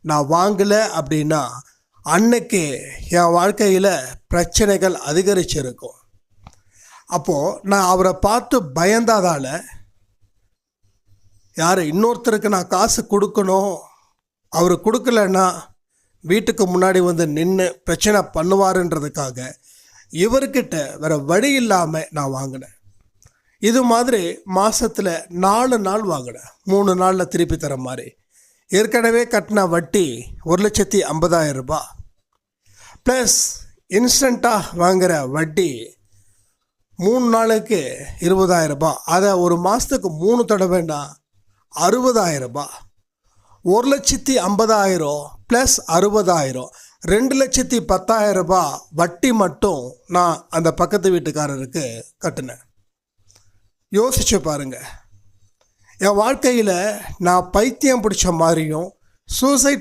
நான் வாங்கலை அப்படின்னா அன்னைக்கு என் வாழ்க்கையில் பிரச்சனைகள் அதிகரிச்சிருக்கும். அப்போது நான் அவரை பார்த்து பயந்தாதால் இன்னொருத்தருக்கு நான் காசு கொடுக்கணும், அவர் கொடுக்கலன்னா வீட்டுக்கு முன்னாடி வந்து நின்று பிரச்சனை பண்ணுவாருன்றதுக்காக இவர்கிட்ட வேறு வழி இல்லாமல் நான் வாங்கினேன். இது மாதிரி மாதத்தில் 4 நாள் வாங்கினேன், 3 நாளில் திருப்பி தர மாதிரி. ஏற்கனவே கட்டின வட்டி 1,50,000 ப்ளஸ் இன்ஸ்டண்ட்டாக வாங்குகிற வட்டி 3 நாளுக்கு 20,000. அதை ஒரு மாதத்துக்கு 3 தடவைன்னா 60,000. 1,50,000 ப்ளஸ் 60,000, 2,10,000 வட்டி மட்டும் நான் அந்த பக்கத்து வீட்டுக்காரருக்கு கட்டினேன். யோசிச்சு பாருங்க, என் வாழ்க்கையில் நான் பைத்தியம் பிடிச்ச மாதிரியும் சூசைட்